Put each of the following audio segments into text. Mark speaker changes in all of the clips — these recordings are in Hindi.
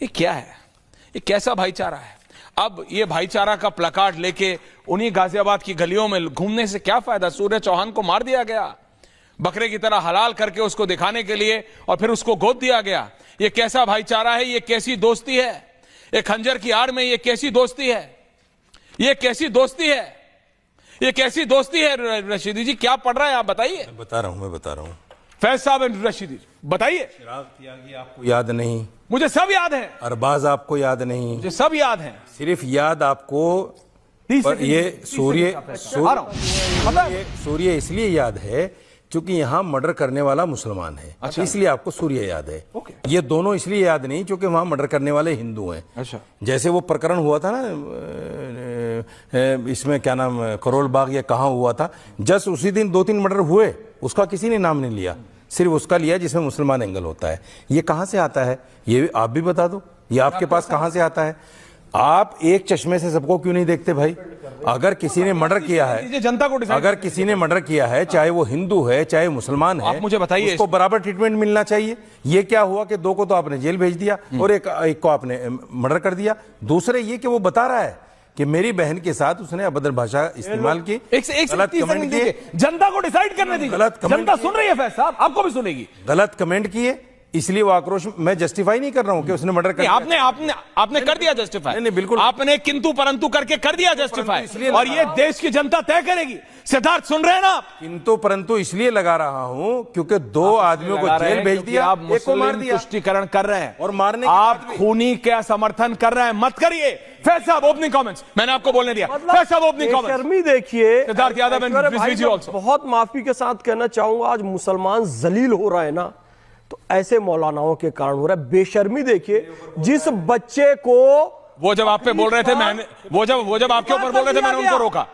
Speaker 1: ये क्या है? ये कैसा भाईचारा है? अब ये भाईचारा का प्लकार्ड लेके उन्हीं गाजियाबाद की गलियों में घूमने से क्या फायदा? सूर्य चौहान को मार दिया गया बकरे की तरह हलाल करके उसको दिखाने के लिए, और फिर उसको गोद दिया गया। ये कैसा भाईचारा है? ये कैसी दोस्ती है? एक खंजर की आड़ में ये कैसी दोस्ती है? ये कैसी दोस्ती है? ये कैसी दोस्ती है? रशीदी जी क्या पढ़ रहा है आप बताइए।
Speaker 2: मैं बता रहा हूँ
Speaker 1: फैज साहब एंड रशीदी बताइए।
Speaker 2: चिराग त्यागी आपको याद नहीं?
Speaker 1: मुझे सब याद है।
Speaker 2: अरबाज आपको याद नहीं?
Speaker 1: मुझे सब याद है।
Speaker 2: सिर्फ याद आपको ये सूर्य इसलिए याद है क्योंकि यहाँ मर्डर करने वाला मुसलमान है। अच्छा। इसलिए आपको सूर्य याद है। ये दोनों इसलिए याद नहीं क्योंकि वहां मर्डर करने वाले हिंदू हैं। अच्छा। जैसे वो प्रकरण हुआ था ना, इसमें क्या नाम, करोल बाग या कहाँ हुआ था, जस्ट उसी दिन 2-3 मर्डर हुए, उसका किसी ने नाम नहीं लिया, सिर्फ उसका लिया जिसमें मुसलमान एंगल होता है। ये कहाँ से आता है? ये आप भी बता दो, ये आपके पास कहाँ से आता है? आप एक चश्मे से सबको क्यों नहीं देखते भाई? अगर किसी ने मर्डर किया है, जनता को अगर किसी ने मर्डर किया है, चाहे वो हिंदू है चाहे मुसलमान है, आप मुझे बताइए, उसको बराबर ट्रीटमेंट मिलना चाहिए। ये क्या हुआ कि 2 को तो आपने जेल भेज दिया और एक को आपने मर्डर कर दिया। दूसरे ये कि वो बता रहा है कि मेरी बहन के साथ उसने अभद्र भाषा इस्तेमाल की, गलत कमेंट किए।
Speaker 1: जनता को डिसाइड करने दीजिए। गलत कमेंट, जनता सुन रही है फैज साहब, आपको भी सुनेगी।
Speaker 2: गलत कमेंट किए, इसलिए वो आक्रोश। मैं जस्टिफाई नहीं कर रहा हूं कि उसने मर्डर कर दिया।
Speaker 1: आपने कर दिया जस्टिफाई।
Speaker 2: नहीं, बिल्कुल
Speaker 1: आपने किंतु परंतु करके कर दिया जस्टिफाई, और ये देश की जनता तय करेगी। सिद्धार्थ सुन रहे हैं ना आप?
Speaker 2: किंतु परंतु इसलिए लगा रहा हूं क्योंकि 2 आदमियों को जेल भेज दिया,
Speaker 1: आप एक को मार दिया। तुष्टीकरण कर रहे हैं
Speaker 2: और मारने
Speaker 1: आप खूनी का समर्थन कर रहे हैं। मत करिए। फैज साहब ओपनिंग कमेंट्स मैंने आपको बोलने दिया। फैज साहब ओपनिंग कमेंट्स।
Speaker 3: शर्मी देखिए
Speaker 1: सिद्धार्थ यादव एंड
Speaker 3: बहुत माफी के साथ कहना चाहूंगा, आज मुसलमान जलील हो रहा है ना, तो ऐसे मौलानाओं के कारण हो रहा है। बेशर्मी देखिए, जिस बच्चे को
Speaker 1: वो जब आप पे बोल रहे थे, मैंने वो जब आपके ऊपर बोल रहे थे, मैंने उनको रोका।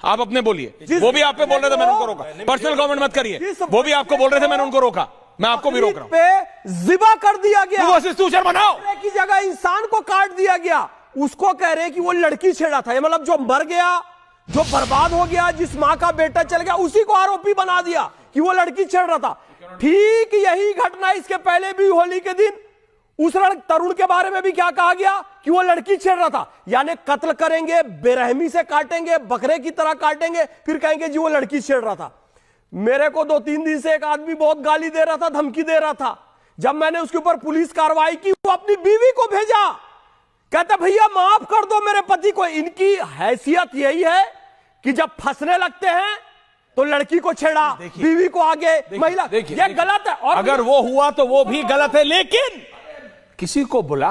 Speaker 1: आप अपने बोलिए। वो भी आप पे बोल रहे थे, मैंने उनको रोका। पर्सनल कमेंट मत करिए। वो भी आपको बोल रहे थे, मैंने उनको रोका। मैं आपको भी रोक रहा हूं।
Speaker 3: पे जिबा कर दिया गया,
Speaker 1: बनाओ
Speaker 3: की जगह इंसान को काट दिया गया। उसको कह रहे कि वो लड़की छेड़ा था, मतलब जो मर गया, जो बर्बाद हो गया, जिस मां का बेटा चल गया, उसी को आरोपी बना दिया कि वो लड़की छेड़ रहा था। ठीक यही घटना इसके पहले भी होली के दिन उस तरुण के बारे में भी क्या कहा गया कि वो लड़की छेड़ रहा था। यानी कत्ल करेंगे, बेरहमी से काटेंगे, बकरे की तरह काटेंगे, फिर कहेंगे जी वो लड़की छेड़ रहा था। मेरे को 2-3 दिन से एक आदमी बहुत गाली दे रहा था, धमकी दे रहा था। जब मैंने उसके ऊपर पुलिस कार्रवाई की, वो अपनी बीवी को भेजा, कहता भैया माफ कर दो मेरे पति को। इनकी हैसियत यही है कि जब फंसने लगते हैं तो लड़की को छेड़ा, बीवी को आगे, महिला, ये गलत है। और
Speaker 1: अगर वो हुआ तो वो भी गलत है, लेकिन किसी को बुला